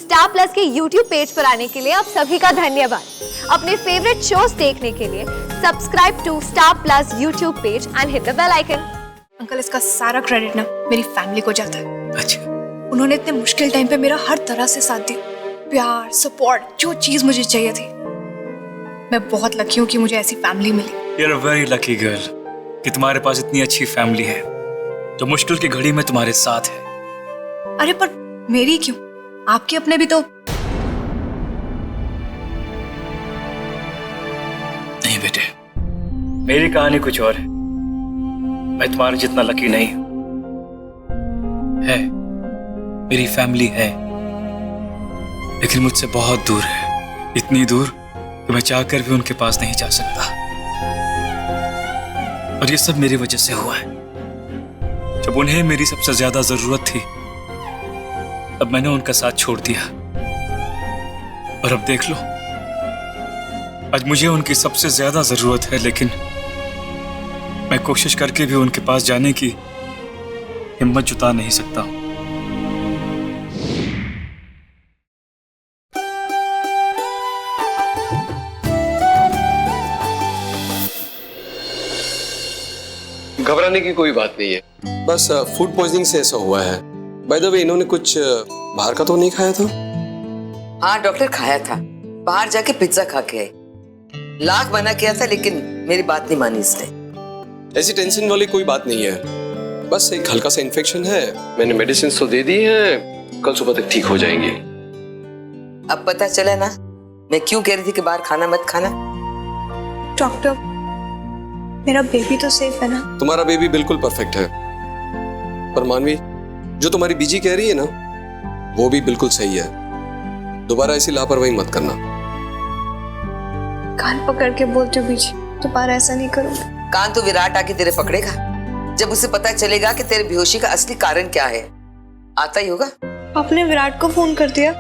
Star plus के YouTube page पर आने के लिए आप सभी का धन्यवाद। अपने फेवरेट शोज देखने के लिए subscribe to Star Plus YouTube page and hit the bell icon. Uncle, इसका सारा क्रेडिट ना मेरी फैमिली को जाता है। अच्छा, उन्होंने इतने मुश्किल टाइम पे मेरा हर तरह से साथ दिया, प्यार, सपोर्ट, जो चीज मुझे चाहिए थी। मैं बहुत लकी हूँ कि मुझे ऐसी फैमिली मिली। You're a very lucky girl कि तुम्हारे पास इतनी अच्छी फैमिली है जो मुश्किल की घड़ी में तुम्हारे साथ है। अरे पर मेरी क्यों? आपके अपने भी तो। नहीं बेटे, मेरी कहानी कुछ और है। मैं तुम्हारे जितना लकी नहीं हूं। है, मेरी फैमिली है, लेकिन मुझसे बहुत दूर है। इतनी दूर कि मैं चाहकर भी उनके पास नहीं जा सकता। और ये सब मेरी वजह से हुआ है। जब उन्हें मेरी सबसे ज्यादा जरूरत थी, तब मैंने उनका साथ छोड़ दिया। और अब देख लो, आज मुझे उनकी सबसे ज्यादा जरूरत है, लेकिन मैं कोशिश करके भी उनके पास जाने की हिम्मत जुटा नहीं सकता हूं। घबराने की कोई बात नहीं है, बस फूड पॉइजनिंग से ऐसा हुआ है। बाय द वे, इन्होंने कुछ बाहर का तो नहीं खाया था? हाँ डॉक्टर, खाया था। बाहर जाके पिज्जा खा के आए। लाख मना किया था लेकिन मेरी बात नहीं मानी इसने। ऐसी टेंशन वाली कोई बात नहीं है, बस एक हल्का सा इन्फेक्शन है। मैंने मेडिसिन तो दे दी है, कल सुबह तक ठीक हो जाएंगे। अब पता चला ना मैं क्यों कह रही थी कि बाहर खाना मत खाना। डॉक्टर, मेरा बेबी तो सेफ है ना? तुम्हारा बेबी बिल्कुल परफेक्ट है, पर मानवी, जो तुम्हारी बीजी कह रही है ना, वो भी बिल्कुल सही है। दोबारा ऐसी लापरवाही मत करना। कान पकड़ के बोलती हूँ बीजी, दोबारा ऐसा नहीं करूँगी। कान तो विराट आके तेरे पकड़ेगा जब उसे पता चलेगा कि तेरे बेहोशी का असली कारण क्या है। आता ही होगा। आपने विराट को फोन कर दिया?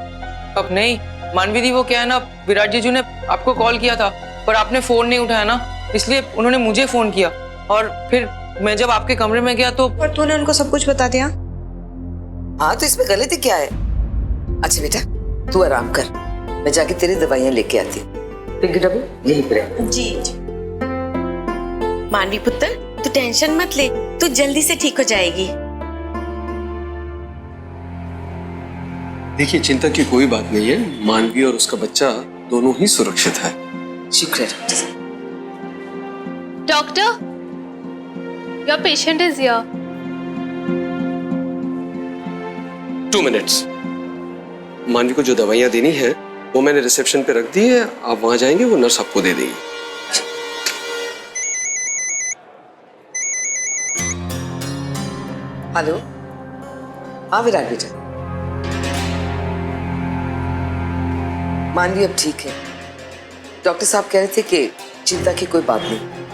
अब नहीं मानवी दी, वो क्या है ना, विराट जीजू ने आपको कॉल किया था पर आपने फोन नहीं उठाया ना, इसलिए उन्होंने मुझे फोन किया। और फिर मैं जब आपके कमरे में गया तो। और तूने उनको सब कुछ बता दिया? हाँ तो इसमें गलती क्या है? अच्छा बेटा, तू आराम कर, मैं जाके तेरी दवाइयां लेके आती हूँ। पिंकी डब्बू यहीं पर है। जी जी। मानवी पुत्र, तू टेंशन मत ले, तू जल्दी से ठीक हो जाएगी। देखिए, चिंता की कोई बात नहीं है। मानवी और उसका बच्चा दोनों ही सुरक्षित है। शुक्र है। Doctor, your patient is here. 2 minutes. मानवी को जो दवाइयाँ देनी है वो मैंने रिसेप्शन पे रख दी है, आप वहां जाएंगे, वो नर्स आपको दे देगी। हेलो, हाँ विराट बेटा, मानवी अब ठीक है। डॉक्टर साहब कह रहे थे कि चिंता की कोई बात नहीं।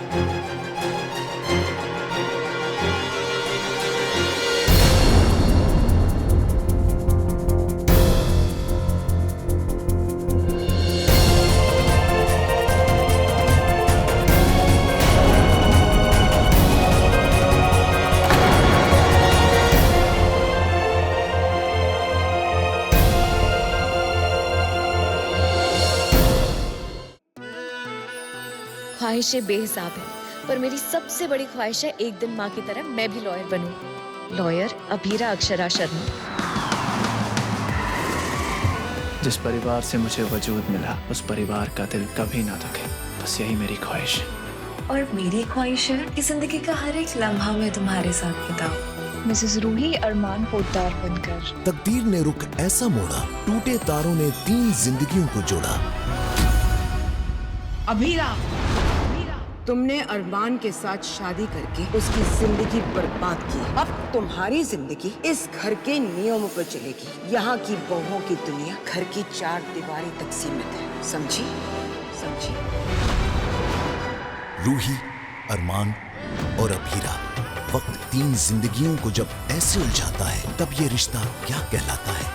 ख्वाहिशें बेहिसाब है, पर मेरी सबसे बड़ी ख्वाहिश है एक दिन माँ की तरह मैं भी लॉयर बनूं। लॉयर अभीरा अक्षरा शर्मा। जिस परिवार से मुझे वजूद मिला, उस परिवार का दिल कभी ना दुखे, बस यही मेरी ख्वाहिश है। और मेरी ख्वाहिश है कि जिंदगी का हर एक लम्हा मैं तुम्हारे साथ बिताऊं। मिसेस रूही अरमान पोद्दार बनकर। तकदीर ने रुख ऐसा मोड़ा, टूटे तारों ने 3 जिंदगियों को जोड़ा। अभीरा, तुमने अरमान के साथ शादी करके उसकी जिंदगी बर्बाद की। अब तुम्हारी जिंदगी इस घर के नियमों पर चलेगी। यहाँ की बहुओं की दुनिया घर की 4 दीवारी तक सीमित है, समझी? समझी? रूही, अरमान और अभीरा, वक्त 3 जिंदगियों को जब ऐसे उलझाता है, तब ये रिश्ता क्या कहलाता है?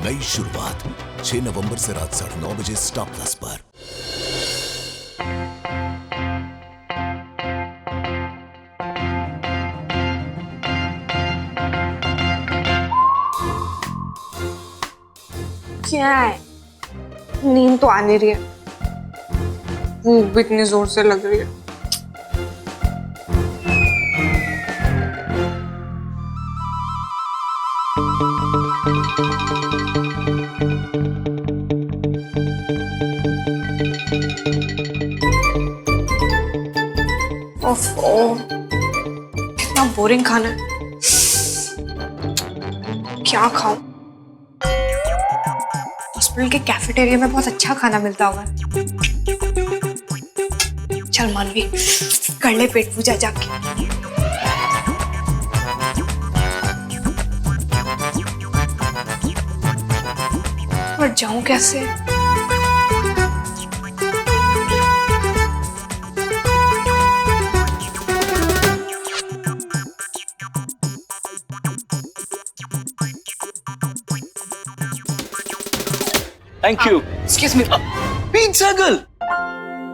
नई शुरुआत 6 नवंबर से रात 9:30 बजे स्टार प्लस पर। क्या है? नींद तो आ नहीं रही है, भूख भी इतनी जोर से लग रही है। ओह, कितना बोरिंग खाना है। क्या खाऊं? हॉस्पिटल के कैफेटेरिया में बहुत अच्छा खाना मिलता होगा। चल मानवी, कर ले पेट पूजा जाके। पर जाऊं कैसे? Thank you. Excuse me. Pizza girl.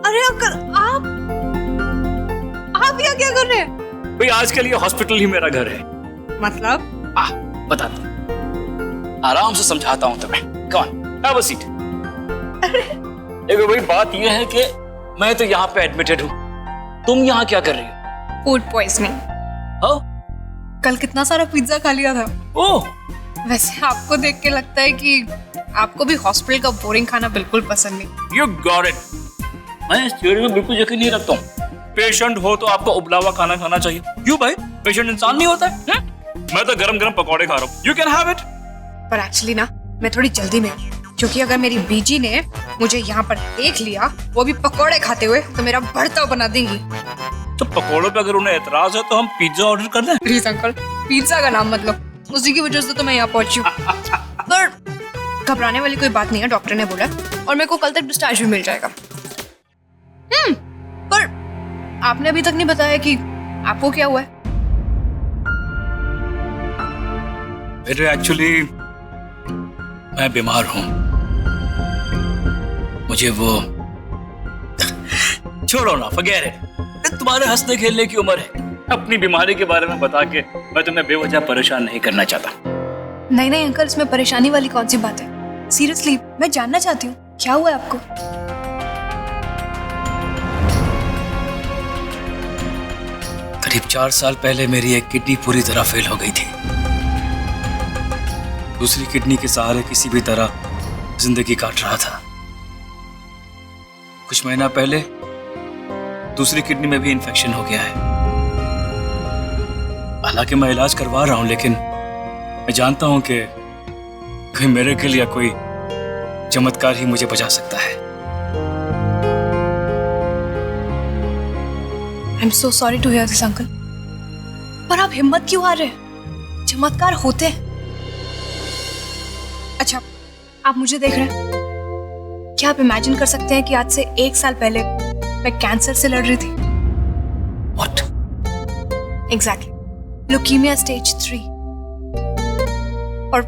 अरे अंकल, आप यहाँ क्या कर रहे हैं? भाई आजकल ये हॉस्पिटल ही मेरा घर है। मतलब? बताता हूं। आराम से समझाता हूँ तुम्हें। कौन? Have a seat. देखो भाई, बात ये है कि मैं तो यहाँ पे एडमिटेड हूँ, तुम यहाँ क्या कर रही हो? Food poisoning. हाँ? कल कितना सारा पिज्जा खा लिया था। ओह, वैसे आपको देख के लगता है कि आपको भी हॉस्पिटल का बोरिंग खाना बिल्कुल पसंद नहीं। You got it. मैं इस थ्योरी में बिल्कुल यकीन नहीं रखता हूँ। पेशेंट हो तो आपको उबला हुआ खाना खाना चाहिए। क्यों भाई, पेशेंट इंसान नहीं होता है? मैं तो गरम गरम पकौड़े खा रहा हूँ। You can have it. पर एक्चुअली ना, मैं थोड़ी जल्दी में हूँ, क्योंकि अगर मेरी बीजी ने मुझे यहाँ पर देख लिया, वो भी पकौड़े खाते हुए, तो मेरा भरता बना देंगी। तो पकौड़ों पे अगर उन्हें एतराज है तो हम पिज्जा ऑर्डर कर दें। प्लीज अंकल, पिज्जा का नाम मत लो, उसी की वजह से तो मैं यहाँ पहुंची हूँ। पर घबराने वाली कोई बात नहीं है, डॉक्टर ने बोला, और मेरे को कल तक डिस्चार्ज भी मिल जाएगा। पर आपने अभी तक नहीं बताया कि आपको क्या हुआ है। मेरे एक्चुअली मैं बीमार हूँ। मुझे वो छोड़ो ना, फॉरगेट इट। तुम्हारे हंसने खेलने की उम्र है। अपनी बीमारी के बारे में बता के मैं तुम्हें बेवजह परेशान नहीं करना चाहता। नहीं नहीं अंकल, इसमें परेशानी वाली कौन सी बात है? सीरियसली मैं जानना चाहती हूँ, क्या हुआ है आपको? करीब 4 साल पहले मेरी एक किडनी पूरी तरह फेल हो गई थी। दूसरी किडनी के सहारे किसी भी तरह जिंदगी काट रहा था। कुछ महीना पहले दूसरी किडनी में भी इन्फेक्शन हो गया है। हालांकि मैं इलाज करवा रहा हूं, लेकिन मैं जानता हूं कि कोई मिरेकल या कोई चमत्कार ही मुझे बचा सकता है। I am so sorry to hear this uncle. पर आप हिम्मत क्यों हार रहे हैं? चमत्कार होते हैं। अच्छा, आप मुझे देख रहे हैं? क्या आप इमेजिन कर सकते हैं कि आज से 1 साल पहले मैं कैंसर से लड़ रही थी? What? Exactly, leukaemia stage 3। और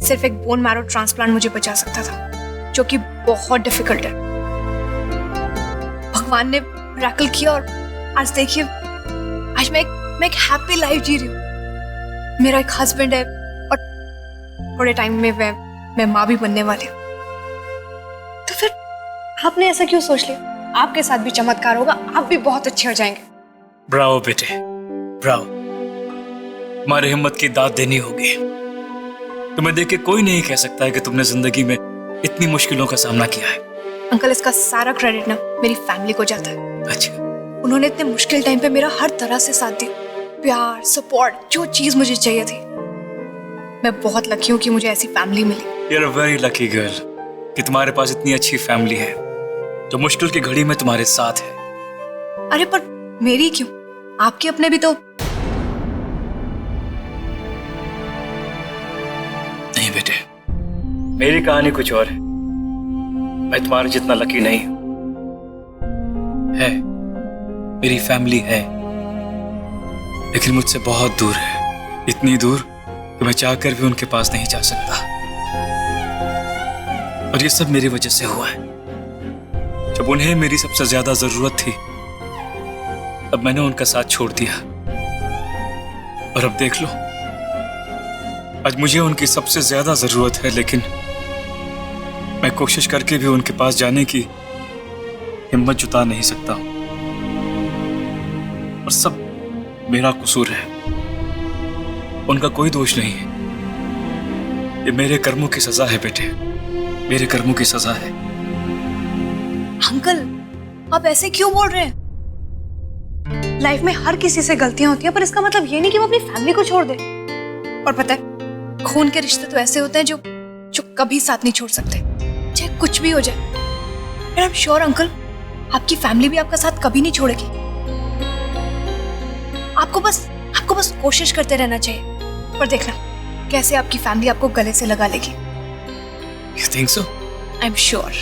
सिर्फ एक बोन मैरो ट्रांसप्लांट मुझे बचा सकता था, जो कि बहुत डिफिकल्ट है। भगवान ने मिरेकल किया और आज देखिए, आज मैं एक हैप्पी लाइफ जी रही हूँ। मेरा एक हस्बैंड है और थोड़े टाइम में मैं माँ भी बनने वाली हूँ। तो फिर आपने ऐसा क्यों सोच लिया? आपके साथ भी चमत्कार होगा, आप भी बहुत अच्छे हो जाएंगे। ब्रावो बेटे, ब्रावो। तुम्हारी हिम्मत की दाद देनी होगी। तुम्हें देख के कोई नहीं कह सकता है कि तुमने जिंदगी में इतनी मुश्किलों का सामना किया है। अंकल, इसका सारा क्रेडिट ना मेरी फैमिली को जाता है। अच्छा। उन्होंने इतने मुश्किल टाइम पे मेरा हर तरह से साथ दिया, प्यार, सपोर्ट, जो चीज मुझे चाहिए थी। मैं बहुत लकी हूँ कि मुझे ऐसी फैमिली मिली। You're a very lucky girl कि तुम्हारे पास इतनी अच्छी फैमिली है जो मुश्किल की घड़ी में तुम्हारे साथ है। अरे पर मेरी क्यों? आपके अपने भी तो। नहीं बेटे, मेरी कहानी कुछ और है। मैं तुम्हारे जितना लकी नहीं हूं। है, मेरी फैमिली है, लेकिन मुझसे बहुत दूर है। इतनी दूर कि मैं चाहकर भी उनके पास नहीं जा सकता। और ये सब मेरी वजह से हुआ है। जब उन्हें मेरी सबसे ज्यादा जरूरत थी, तब मैंने उनका साथ छोड़ दिया। और अब देख लो, आज मुझे उनकी सबसे ज्यादा जरूरत है, लेकिन मैं कोशिश करके भी उनके पास जाने की हिम्मत जुटा नहीं सकता और सब मेरा कसूर है, उनका कोई दोष नहीं है। ये मेरे कर्मों की सजा है बेटे, मेरे कर्मों की सजा है। अंकल, आप ऐसे क्यों बोल रहे हैं? लाइफ में हर किसी से गलतियां होती हैं, पर इसका मतलब ये नहीं कि वो अपनी फैमिली को छोड़ दे। और पता है, खून के रिश्ते तो ऐसे होते हैं जो कभी साथ नहीं छोड़ सकते, चाहे कुछ भी हो जाए। And I am sure uncle, आपकी फैमिली भी आपका साथ कभी नहीं छोड़ेगी। आपको बस कोशिश करते रहना चाहिए, पर देखना कैसे आपकी फैमिली आपको गले से लगा लेगी। You think so? I am sure.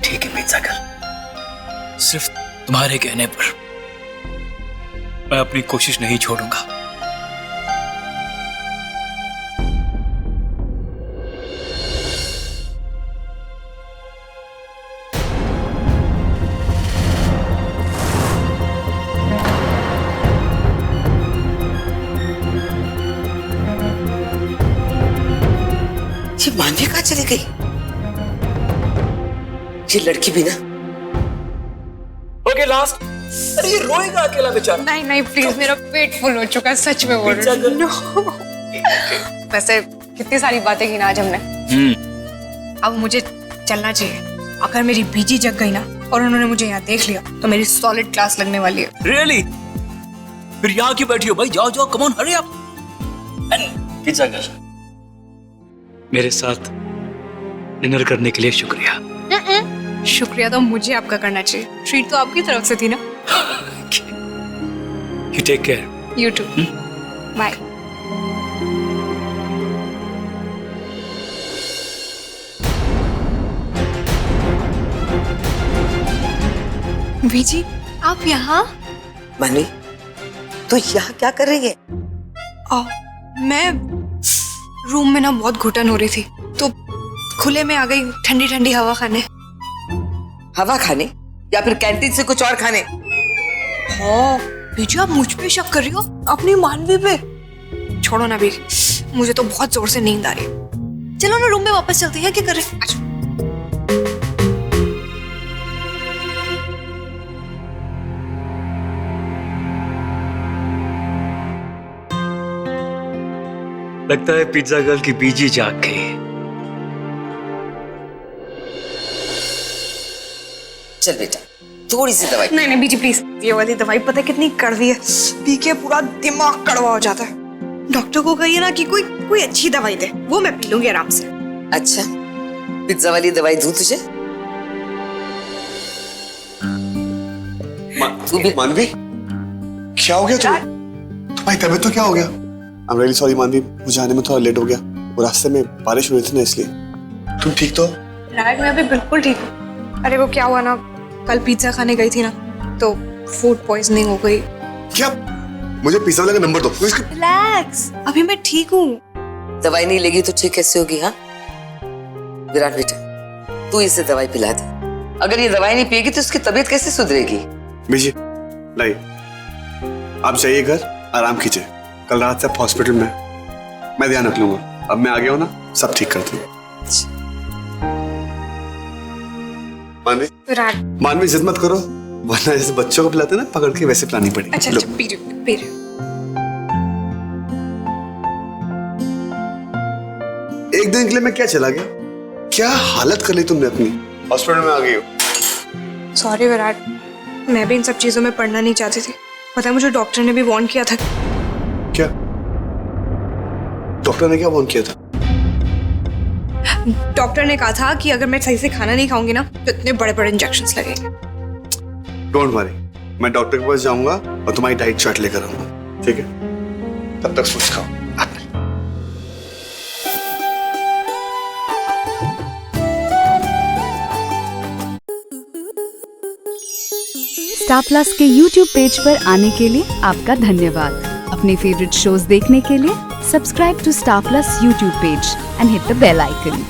ठीक है पिज्जा गर्ल, सिर्फ तुम्हारे कहने पर मैं अपनी कोशिश नहीं छोड़ूंगा। ये मानवी कहाँ चली गई? ये लड़की भी ना। Okay last. अरे ये रोएगा अकेला बेचारा। नहीं नहीं प्लीज, मेरा पेट फुल हो चुका है, सच में बोल रही हूँ। वैसे कितनी सारी बातें की ना आज हमने। अब मुझे चलना चाहिए। अगर मेरी बीजी जग गई ना और उन्होंने मुझे यहाँ देख लिया तो मेरी सॉलिड क्लास लगने वाली है। रियली? फिर यहाँ क्यों बैठी हो भाई? जाओ जाओ, come on, hurry up. Pizza girl, मेरे साथ डिनर करने के लिए शुक्रिया। शुक्रिया तो मुझे आपका करना चाहिए, ट्रीट तो आपकी तरफ से थी ना। You take care. You too. Bye. बीजी, आप यहाँ? मानवी, तू यहाँ क्या कर रही है? मैं रूम में ना बहुत घुटन हो रही थी तो खुले में आ गई ठंडी ठंडी हवा खाने। हवा खाने या फिर कैंटीन से कुछ और खाने? हाँ बीजी, आप मुझ पे शक कर रही हो, अपनी मानवी पे? छोड़ो ना बीजी, मुझे तो बहुत जोर से नींद आ रही है। चलो ना रूम में वापस चलते हैं, क्या कर रहे? अच्छा। लगता है पिज्जा गर्ल की बीजी जाग गई। चल बेटा, थोड़ी सी दवाई। नहीं नहीं बीजी प्लीज, ये वाली दवाई पता है कितनी कड़वी है, पी के पूरा दिमाग कड़वा हो जाता है। डॉक्टर को कहिए ना कि कोई अच्छी दवाई दे, वो मैं पी लूंगी आराम से। अच्छा, पिज्जा वाली दवाई दूं तुझे? तू भी। मानवी, क्या हो गया तुम्हारी तबीयत तो क्या हो गया? I'm really sorry मानवी, मुझे आने में थोड़ा लेट हो गया, वो रास्ते में बारिश हुई थी ना इसलिए। तुम ठीक तो? राज, मैं अभी बिल्कुल ठीक हूँ। अरे वो क्या हुआ ना, कल पिज्जा खाने गई थी ना तो फूड पॉइजनिंग हो गई। क्या? मुझे पिज्जा वाले का नंबर दो। रिलैक्स, अभी मैं ठीक हूँ। दवाई नहीं लेगी तो ठीक कैसे होगी? हाँ विराट बेटा, तू इसे दवाई पिला दे। अगर ये दवाई नहीं पिएगी तो उसकी तबीयत कैसे सुधरेगी? बीजी लाई, आप जाइए घर, आराम कीजिए। कल रात से आप हॉस्पिटल में, मैं ध्यान रख लूंगा। अब मैं आ गया हूँ ना, सब ठीक कर दूंगा। मानवी, मानवी जिद मत करो, वरना जैसे बच्चों को पिलाते ना पकड़ के, वैसे पिलानी पड़ेगी। अच्छा अच्छा, पी रही। एक दिन के लिए मैं क्या चला गया? क्या हालत कर ली तुमने अपनी, हॉस्पिटल में आ गई हो। सॉरी विराट, मैं भी इन सब चीजों में पढ़ना नहीं चाहती थी। पता है, मुझे डॉक्टर ने भी वार्न किया था। क्या? डॉक्टर ने क्या वार्न किया था? डॉक्टर ने कहा था कि अगर मैं सही से खाना नहीं खाऊंगी ना तो इतने बड़े बड़े इंजेक्शंस लगेंगे। डोंट वरी, मैं डॉक्टर के पास जाऊंगा और तुम्हारी डाइट चार्ट लेकर आऊंगा, ठीक है? तब तक कुछ खाओ। स्टार प्लस के YouTube पेज पर आने के लिए आपका धन्यवाद। अपने फेवरेट शोज देखने के लिए subscribe to Star Plus YouTube page and hit the bell icon.